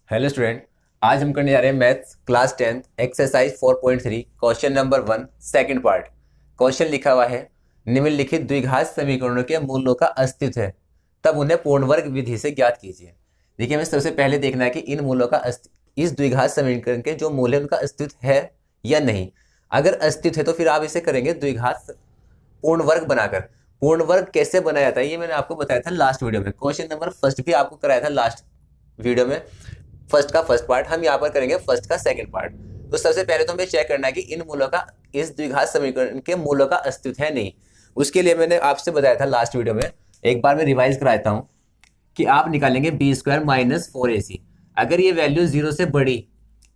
Hello student. आज हम करने जा रहे हैं maths class 10 exercise 4.3 question number 1 second part. Question लिखा हुआ है, निम्नलिखित द्विघात समीकरणों के मूलों का अस्तित्व है, तब उन्हें पूर्ण वर्ग विधि से ज्ञात कीजिए। देखिए, हमें सबसे पहले देखना है कि इन मूलों का इस द्विघात समीकरण के जो मूल है उनका अस्तित्व है या नहीं। अगर अस्तित्व है तो फिर आप इसे करेंगे द्विघात पूर्ण वर्ग बनाकर। पूर्ण वर्ग कैसे बनाया जाता है ये मैंने आपको बताया था लास्ट वीडियो में। क्वेश्चन नंबर फर्स्ट भी आपको कराया था लास्ट वीडियो में, फर्स्ट का फर्स्ट पार्ट। हम यहाँ पर करेंगे फर्स्ट का सेकंड पार्ट। तो सबसे पहले तो हमें चेक करना है कि इन मूलों का इस द्विघात समीकरण के मूलों का अस्तित्व है नहीं। उसके लिए मैंने आपसे बताया था लास्ट वीडियो में, एक बार मैं रिवाइज कराता हूँ कि आप निकालेंगे बी स्क्वायर माइनस 4ac। अगर ये वैल्यू 0 से बड़ी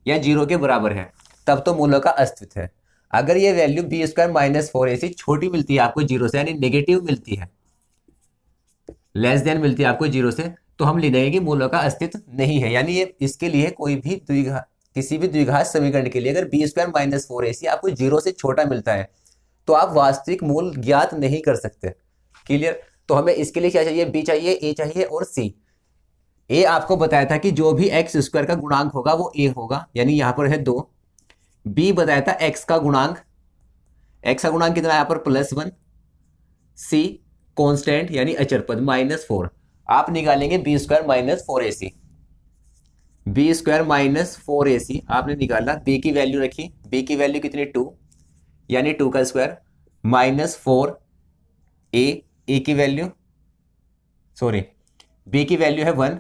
या 0 के बराबर है तब तो मूलों का अस्तित्व है। अगर ये value B square minus 4ac छोटी मिलती है आपको 0 से, यानी नेगेटिव मिलती है, लेस देन मिलती है आपको 0 से, तो हम लिखेंगे कि मूलों का अस्तित्व नहीं है। यानी ये इसके लिए कोई भी किसी भी द्विघात समीकरण के लिए अगर बी स्क्वायर माइनस 4ac आपको 0 से छोटा मिलता है तो आप वास्तविक मूल ज्ञात नहीं कर सकते। क्लियर? तो हमें इसके लिए क्या चाहिए? बी चाहिए, ए चाहिए और सी। ए आपको बताया था कि जो भी एक्स स्क्वायर का गुणांक होगा वो ए होगा, यानी यहां पर है 2। बी बताया था एक्स का गुणांक, एक्स का गुणांक कितना है यहाँ पर +1। सी कांस्टेंट यानी अचर पद -4। आप निकालेंगे B square minus 4ac। B square minus 4ac आपने निकाला, बी की वैल्यू रखी, बी की वैल्यू कितनी 2, यानी 2 का स्क्वायर -4 ए की वैल्यू, सॉरी बी की वैल्यू है 1,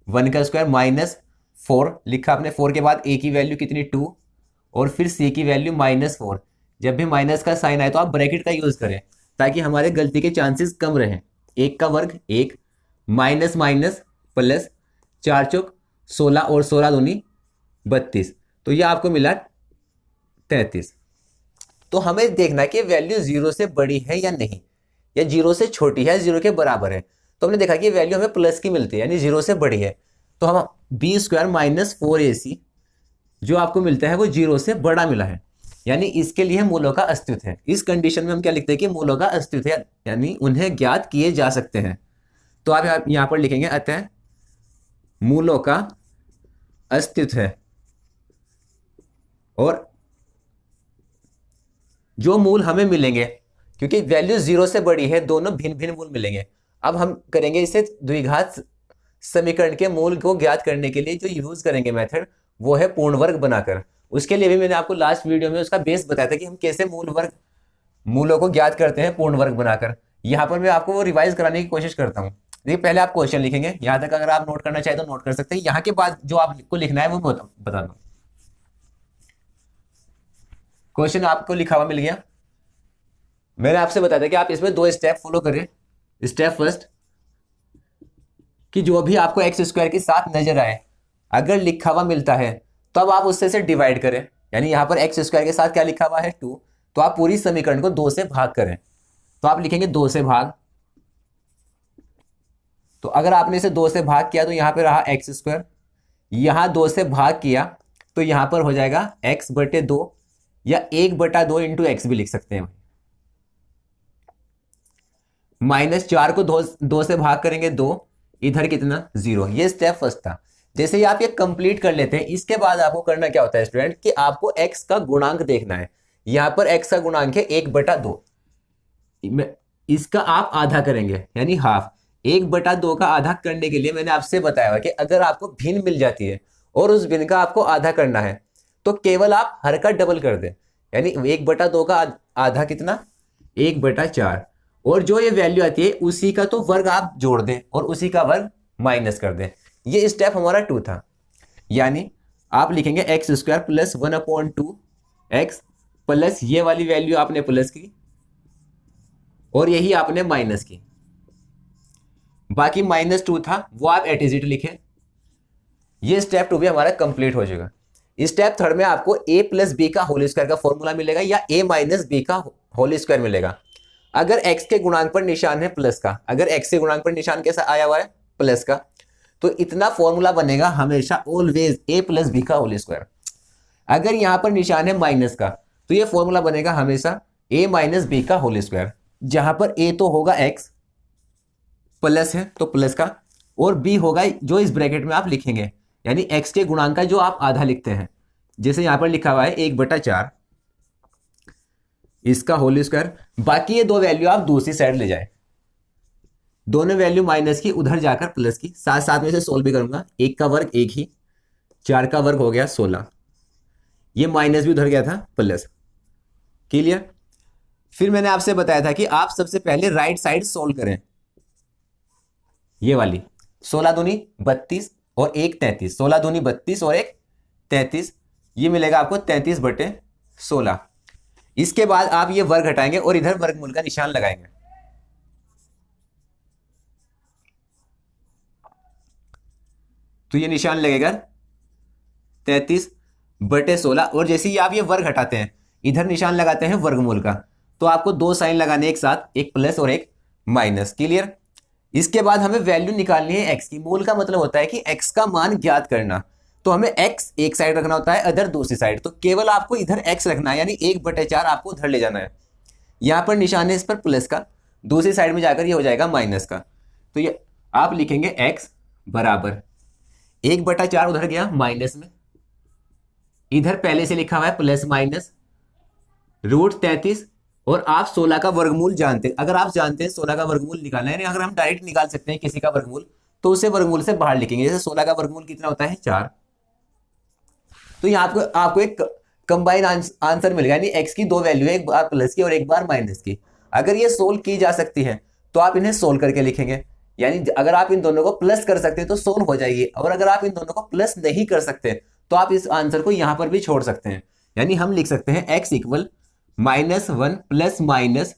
1 का स्क्वायर -4 लिखा आपने, 4 के बाद ए की वैल्यू कितनी 2 और फिर सी की वैल्यू -4। जब भी माइनस का साइन आए तो आप ब्रैकेट का यूज करें ताकि हमारे गलती के चांसेस कम रहें। 1 का वर्ग 1, माइनस माइनस प्लस, 4 चौक 16 और 16 दूनी 32, तो ये आपको मिला 33। तो हमें देखना है कि वैल्यू 0 से बड़ी है या नहीं, या 0 से छोटी है, 0 के बराबर है। तो हमने देखा कि वैल्यू हमें प्लस की मिलती है, यानी 0 से बड़ी है। तो हम बी स्क्वायर माइनस 4ac जो आपको मिलता है वो 0 से बड़ा मिला है, यानी इसके लिए मूलों का अस्तित्व है। इस कंडीशन में हम क्या लिखते हैं कि मूलों का अस्तित्व है, यानी उन्हें ज्ञात किए जा सकते हैं। तो आप यहां पर लिखेंगे अतः मूलों का अस्तित्व है, और जो मूल हमें मिलेंगे, क्योंकि वैल्यू 0 से बड़ी है, दोनों भिन्न भिन्न मूल मिलेंगे। अब हम करेंगे इसे द्विघात समीकरण के मूल को ज्ञात करने के लिए जो यूज करेंगे मेथड वो है पूर्ण वर्ग बनाकर। उसके लिए भी मैंने आपको लास्ट वीडियो में उसका बेस बताया था कि हम कैसे मूलों को ज्ञात करते हैं पूर्ण वर्ग बनाकर। यहाँ पर मैं आपको वो रिवाइज कराने की कोशिश करता हूँ। देखिए, पहले आप क्वेश्चन लिखेंगे, यहाँ तक अगर आप नोट करना चाहे तो नोट कर सकते हैं। यहाँ के बाद जो आपको लिखना है वो बता दो। क्वेश्चन आपको लिखा हुआ मिल गया। मैंने आपसे बताया था कि आप इसमें 2 स्टेप फॉलो करें। स्टेप फर्स्ट, कि जो भी आपको एक्स स्क्वायर के साथ नजर आए, अगर लिखा हुआ मिलता है तो अब आप उससे से डिवाइड करें। यानी यहां पर एक्स स्क्वायर के साथ क्या लिखा हुआ है 2, तो आप पूरी समीकरण को 2 से भाग करें। तो आप लिखेंगे 2 से भाग। तो अगर आपने इसे 2 से भाग किया तो यहां पर रहा एक्स स्क्वायर, यहां 2 से भाग किया तो यहां पर हो जाएगा x/2 या 1/2 इंटू एक्स भी लिख सकते हैं। -4 को 2 से भाग करेंगे 2, इधर कितना 0। ये स्टेप फर्स्ट था। जैसे ही आप ये कंप्लीट कर लेते हैं, इसके बाद आपको करना क्या होता है स्टूडेंट, कि आपको x का गुणांक देखना है। यहां पर x का गुणांक है 1/2, इसका आप आधा करेंगे यानी हाफ। 1/2 का आधा करने के लिए मैंने आपसे बताया हुआ कि अगर आपको भिन्न मिल जाती है और उस भिन्न का आपको आधा करना है तो केवल आप हर का डबल कर दें, यानी 1/2 का आधा कितना 1/4, और जो ये वैल्यू आती है उसी का तो वर्ग आप जोड़ दें और उसी का वर्ग माइनस कर दें। ये स्टेप हमारा 2 था। यानी आप लिखेंगे x square plus 1/2 x plus ये वाली वैल्यू आपने प्लस की और यही आपने माइनस की, बाकी -2 था वो आप एट इज इट लिखें। ये स्टेप 2 भी हमारा कंप्लीट हो जाएगा। स्टेप थर्ड में आपको a प्लस बी का होल स्क्वायर का फॉर्मूला मिलेगा या a माइनस बी का होल स्क्वायर मिलेगा। अगर x के गुणांक पर निशान है प्लस का, अगर x के गुणांक पर निशान कैसा आया हुआ है प्लस का, तो इतना फॉर्मूला बनेगा हमेशा ऑलवेज a प्लस बी का होल स्क्वायर। अगर यहां पर निशान है माइनस का तो ये फॉर्मूला बनेगा हमेशा a माइनस बी का होल स्क्वायर, जहां पर a तो होगा x, प्लस है तो प्लस का, और बी होगा जो इस ब्रैकेट में आप लिखेंगे, यानी एक्स के गुणांक का जो आप आधा लिखते हैं। जैसे यहां पर लिखा हुआ है 1/4 इसका होल स्क्वायर। बाकी ये दो वैल्यू आप दूसरी साइड ले जाए, दोनों वैल्यू माइनस की उधर जाकर प्लस की, साथ साथ में से सोल्व भी करूंगा। 1 का वर्ग 1 ही, 4 का वर्ग हो गया 16, ये माइनस भी उधर गया था प्लस। क्लियर। फिर मैंने आपसे बताया था कि आप सबसे पहले राइट साइड सोल्व करें, ये वाली 16 दूनी 32 और 1 33, 16 दूनी 32 और 1 33, ये मिलेगा आपको 33/16। इसके बाद आप ये वर्ग हटाएंगे और इधर वर्गमूल का निशान लगाएंगे। तो ये निशान लगेगा 33/16, और जैसे ही आप ये वर्ग हटाते हैं इधर निशान लगाते हैं वर्गमूल का, तो आपको दो साइन लगाने एक साथ, एक प्लस और एक माइनस। क्लियर। इसके बाद हमें वैल्यू निकालनी है एक्स की। मूल का मतलब होता है कि एक्स का मान ज्ञात करना, तो हमें एक्स एक साइड रखना होता है, अदर दूसरी साइड। तो केवल आपको इधर एक्स रखना है, यानी 1/4 आपको उधर ले जाना है। यहां पर निशान है इस पर प्लस का, दूसरी साइड में जाकर ये हो जाएगा माइनस का। तो ये आप लिखेंगे एक्स बराबर 1/4 उधर गया माइनस में, इधर पहले से लिखा हुआ है प्लस माइनस √33, और आप 16 का वर्गमूल जानते हैं। अगर आप जानते हैं 16 का वर्गमूल निकालना है, अगर हम डायरेक्ट निकाल सकते हैं किसी का वर्गमूल, तो उसे वर्गमूल से बाहर लिखेंगे। जैसे 16 का वर्गमूल कितना होता है 4, तो यहाँ आपको एक कंबाइन आंसर मिलेगा, यानी एक्स की दो वैल्यू है, एक बार प्लस की और एक बार माइनस की। अगर ये सोल्व की जा सकती है तो आप इन्हें सोल्व करके लिखेंगे, यानी अगर आप इन दोनों को प्लस कर सकते हैं तो सोल्व हो जाएगी, और अगर आप इन दोनों को प्लस नहीं कर सकते तो आप इस आंसर को यहां पर भी छोड़ सकते हैं। यानी हम लिख सकते हैं x इक्वल -1 प्लस माइनस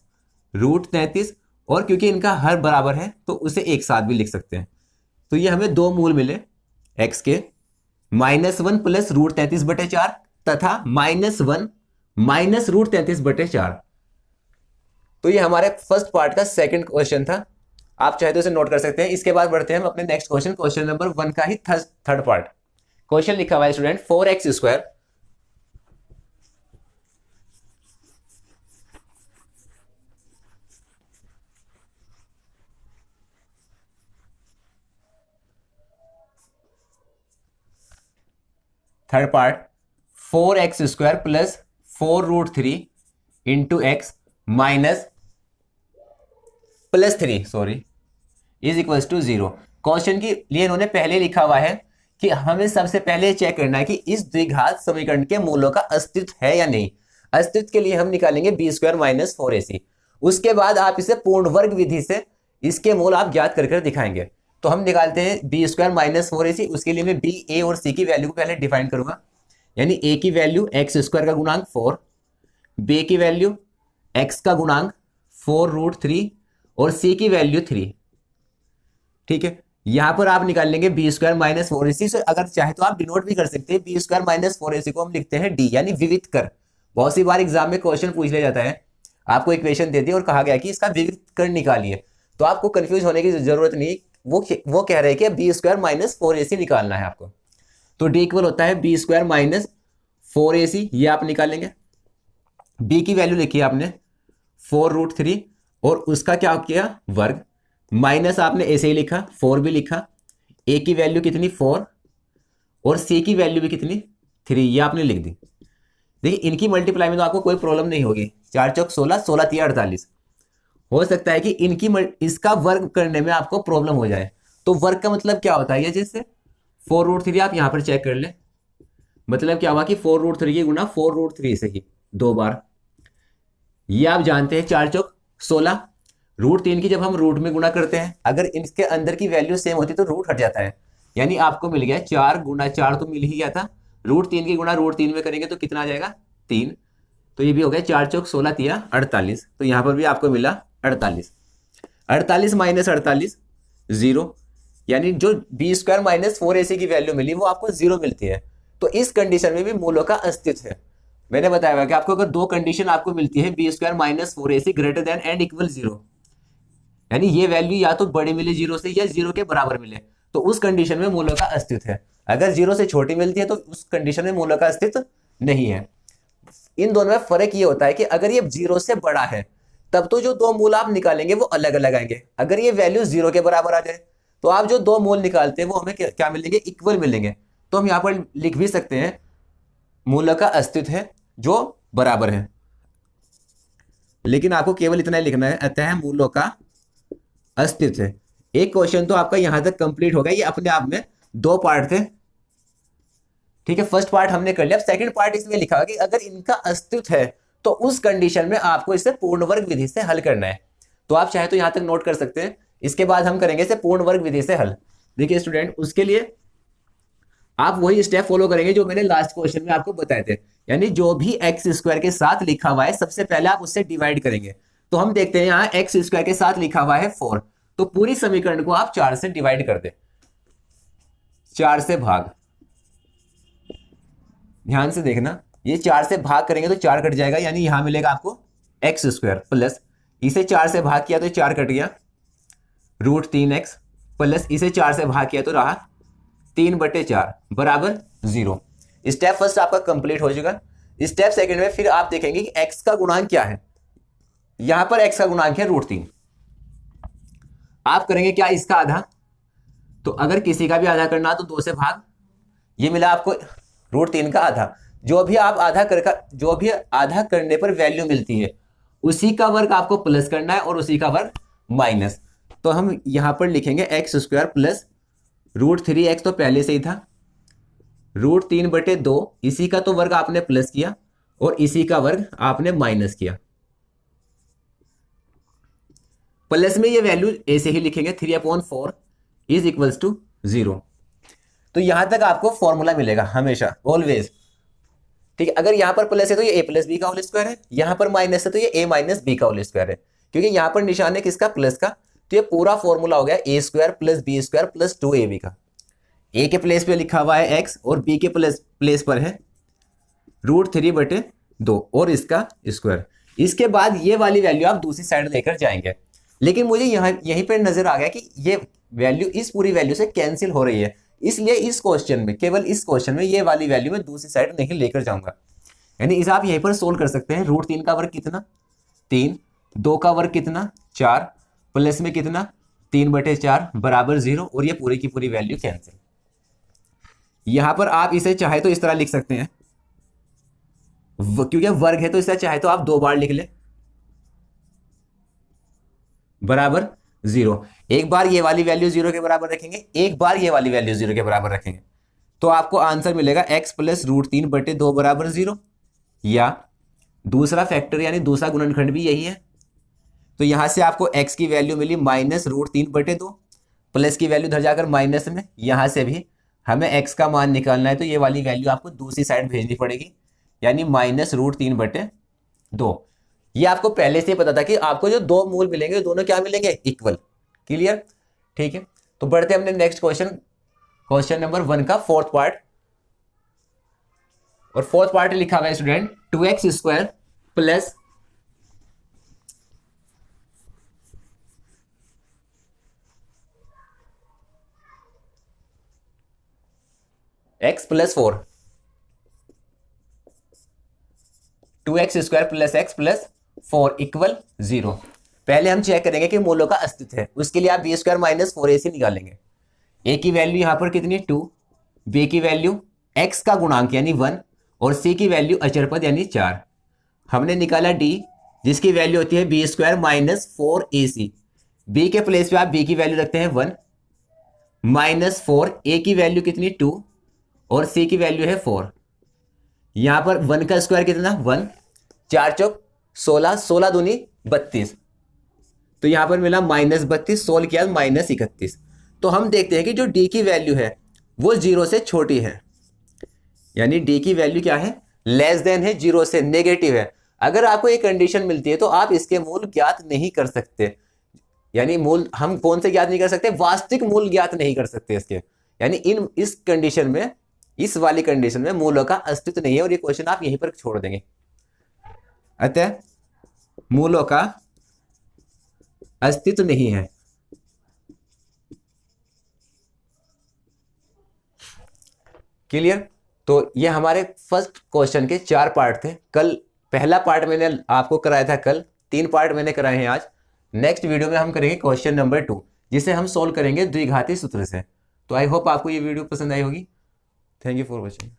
√33, और क्योंकि इनका हर बराबर है तो उसे एक साथ भी लिख सकते हैं। तो ये हमें दो मूल मिले x के, -1 प्लस √33/4 तथा -1 माइनस √33/4। तो ये हमारे फर्स्ट पार्ट का सेकंड क्वेश्चन था, आप चाहे तो इसे नोट कर सकते हैं। इसके बाद बढ़ते हैं हम अपने नेक्स्ट क्वेश्चन, क्वेश्चन नंबर 1 का ही थर्ड पार्ट। क्वेश्चन लिखा हुआ है student 4x², third part 4x² plus 4√3 into x minus +3 sorry is equal to 0। Question के लिए इन्होंने पहले लिखा हुआ है कि हमें सबसे पहले चेक करना है कि इस द्विघात समीकरण के मूलों का अस्तित्व है या नहीं। अस्तित्व के लिए हम निकालेंगे b² - 4ac। उसके बाद आप इसे पूर्ण वर्ग विधि से इसके मूल आप ज्ञात कर दिखाएंगे। तो हम निकालते हैं b² - 4ac। उसके लिए मैं b, a और c की वैल्यू को पहले डिफाइन करूंगा, यानी a की वैल्यू x² का गुणांक 4, b की वैल्यू x का गुणांक 4√3 और c की वैल्यू 3। ठीक है, यहां पर आप निकाल लेंगे b² - 4ac। अगर चाहे तो आप डिनोट भी कर सकते हैं, b² - 4ac को हम लिखते हैं d, यानी विविध कर। बहुत सी बार एग्जाम में क्वेश्चन पूछ लिया जाता है, आपको इक्वेशन दे दी और कहा गया कि इसका विविध कर निकालिए, तो आपको कंफ्यूज होने की जरूरत नहीं। वो कह रहे हैं कि b² - 4ac निकालना है आपको। तो d इक्वल होता है b² - 4ac, ये आप निकालेंगे। b की वैल्यू लिखी आपने 4√3 और उसका क्या किया वर्ग, माइनस आपने ऐसे ही लिखा 4 भी लिखा, a की वैल्यू कितनी 4 और c की वैल्यू भी कितनी 3, ये आपने लिख दी। देखिए इनकी मल्टीप्लाई में तो आपको कोई प्रॉब्लम नहीं होगी, 4 चौक 16, 16 तिया 48। हो सकता है कि इसका वर्ग करने में आपको प्रॉब्लम हो जाए। तो वर्ग का मतलब क्या होता है, जैसे 4√3 आप यहां पर चेक कर ले, मतलब क्या हुआ कि 4√3 की गुना 4√3 से ही 2 बार। ये आप जानते हैं 4 चौक 16, √3 की जब हम रूट में गुणा करते हैं, अगर इनके अंदर की वैल्यू सेम होती तो रूट हट जाता है, यानी आपको मिल गया 4 गुना 4 तो मिल ही गया था, √3 की गुणा √3 में करेंगे तो कितना आ जाएगा 3। तो ये भी हो गया 4 चौक 16 तिया 48। तो यहां पर भी आपको मिला 48। 48 माइनस 48 0, यानी जो b² - 4ac की वैल्यू मिली वो आपको 0 मिलती है। तो इस कंडीशन में भी मूलों का अस्तित्व है। मैंने बताया कि आपको अगर दो कंडीशन आपको मिलती है b² - 4ac greater than and equal 0, यानी ये वैल्यू या तो बड़ी मिले 0 से या 0 के बराबर मिले, तो उस कंडीशन में मूलों का अस्तित्व है। अगर 0 से छोटी मिलती है तो उस कंडीशन में मूलों का अस्तित्व नहीं है। इन दोनों में फर्क ये होता है कि अगर ये 0 से बड़ा है तब तो जो दो मूल आप निकालेंगे वो अलग अलग आएंगे। अगर ये वैल्यू 0 के बराबर आ जाए तो आप जो दो मूल निकालते हैं वो हमें क्या मिलेंगे, इक्वल मिलेंगे। तो हम यहाँ पर लिख भी सकते हैं मूलों का अस्तित्व है जो बराबर है, लेकिन आपको केवल इतना ही लिखना है, अतः मूलों का अस्तित्व है। एक क्वेश्चन तो आपका यहां तक कंप्लीट हो गया। ये अपने आप में दो पार्ट थे, ठीक है। फर्स्ट पार्ट हमने कर लिया। अब सेकंड पार्ट इसमें लिखा है कि अगर इनका अस्तित्व है तो उस कंडीशन में आपको इसे पूर्ण वर्ग विधि से हल करना है। तो आप चाहे तो यहां तक नोट कर सकते हैं। इसके बाद हम करेंगे इसे पूर्ण वर्ग विधि से हल। देखिए स्टूडेंट, उसके लिए आप वही स्टेप फॉलो करेंगे जो मैंने लास्ट क्वेश्चन में आपको बताए थे, यानी जो भी एक्स स्क्वायर के साथ लिखा हुआ है सबसे पहले आप उससे डिवाइड करेंगे। तो हम देखते हैं यहाँ एक्स स्क्वायर के साथ लिखा हुआ है 4, तो पूरी समीकरण को आप 4 से डिवाइड कर दे, 4 से भाग। ध्यान से देखना, ये 4 से भाग करेंगे तो 4 कट जाएगा, यानी यहां मिलेगा आपको एक्स स्क्वायर प्लस इसे 4 से भाग किया तो 4 कट गया, √3x प्लस इसे 4 से भाग किया तो रहा 3/4 बराबर 0। स्टेप फर्स्ट आपका कंप्लीट हो चुका। स्टेप सेकंड में फिर आप देखेंगे कि x का गुणांक क्या है। यहां पर x का गुणांक है √3। आप करेंगे क्या, इसका आधा। तो अगर किसी का भी आधा करना तो 2 से भाग, ये मिला आपको √3 का आधा। जो भी आधा करने पर वैल्यू मिलती है उसी का वर्ग आपको प्लस करना है और उसी का वर्ग माइनस। तो हम यहां पर लिखेंगे x² प्लस √3x तो पहले से ही था, √3/2 इसी का तो वर्ग आपने प्लस किया और इसी का वर्ग आपने माइनस किया। प्लस में ये वैल्यू ऐसे ही लिखेंगे 3/4 इज इक्वल्स टू 0। तो यहां तक आपको फॉर्मूला मिलेगा हमेशा, ऑलवेज, ठीक है। अगर यहां पर प्लस है तो ये a+b का होल स्क्वायर है, यहां पर माइनस है तो ये a-b का होल स्क्वायर है, क्योंकि यहां पर निशान है किसका, प्लस का। तो ये पूरा फॉर्मूला हो गया a² + b² + 2ab का। a के प्लेस पे लिखा हुआ है x और b के प्लेस पर है √3/2 और इसका स्क्वायर। इसके बाद ये वाली वैल्यू आप दूसरी साइड लेकर जाएंगे, लेकिन मुझे यहीं पर नजर आ गया कि ये वैल्यू इस पूरी वैल्यू से कैंसिल हो रही है, इसलिए इस क्वेश्चन में, केवल इस क्वेश्चन में ये वाली वैल्यू मैं दूसरी साइड नहीं लेकर जाऊंगा। यानी इसे आप यहीं पर सोल्व कर सकते हैं। √3 का वर्ग कितना, 3, 2 का वर्ग कितना, 4, प्लस में कितना 3/4 बराबर 0 और ये पूरी की पूरी वैल्यू कैंसिल। यहां पर आप इसे चाहे तो इस तरह लिख सकते हैं, क्योंकि वर्ग है तो इसे चाहे तो आप 2 बार लिख ले, बराबर 0। एक बार ये वाली वैल्यू 0 के बराबर रखेंगे, एक बार ये वाली वैल्यू 0 के बराबर रखेंगे, तो आपको आंसर मिलेगा x + √3/2 बराबर 0। या दूसरा फैक्टर यानी दूसरा गुणनखंड भी यही है। तो यहां से आपको x की वैल्यू मिली -√3/2, प्लस की वैल्यू धर जाकर माइनस में, यहां से भी हमें x का मान निकालना है तो ये वाली वैल्यू आपको दूसरी साइड भेजनी पड़ेगी, यानी -√3/2। ये आपको पहले से पता था कि आपको जो दो मूल मिलेंगे दोनों क्या मिलेंगे, इक्वल। क्लियर, ठीक है। तो बढ़ते हमने नेक्स्ट क्वेश्चन नंबर 1 का फोर्थ पार्ट। और फोर्थ पार्ट लिखा हुआ है student 2x² plus x + 4, 2x² + x + 4 = 0। पहले हम चेक करेंगे कि मूलों का अस्तित्व है। उसके लिए आप b² - 4ac निकालेंगे। a की वैल्यू यहां पर कितनी 2, b की वैल्यू x का गुणांक यानी 1 और c की वैल्यू अचर पद यानी 4। हमने निकाला d जिसकी वैल्यू होती है b² - 4ac। b के प्लेस पे आप b की वैल्यू रखते हैं 1 -4, a की वैल्यू कितनी 2 और c की वैल्यू है 4। यहां पर 1 का स्क्वायर कितना 1, 4 चौक 16, 16 दूनी 32, तो यहां पर मिला -32, 16 किया -31। तो हम देखते हैं कि जो d की वैल्यू है वो 0 से छोटी है, यानी d की वैल्यू क्या है, लेस देन है 0 से, नेगेटिव है। अगर आपको एक कंडीशन मिलती है तो आप इसके मूल ज्ञात नहीं कर सकते। यानी मूल हम कौन से ज्ञात नहीं कर सकते, वास्तविक मूल ज्ञात नहीं कर सकते इसके। यानी इस कंडीशन में, इस वाली कंडीशन में मूलों का अस्तित्व नहीं है और ये क्वेश्चन आप यहीं पर छोड़ देंगे। अतः मूलों का अस्तित्व नहीं है। क्लियर। तो ये हमारे फर्स्ट क्वेश्चन के 4 पार्ट थे। कल पहला पार्ट मैंने आपको कराया था, कल 3 पार्ट मैंने कराए हैं आज। नेक्स्ट वीडियो में हम करेंगे क्वेश्चन नंबर 2। जिसे हम सोल्व करेंगे द्विघाती सूत्र से। तो आई होप आपको ये वीडियो पसंद आई होगी। Thank you for watching.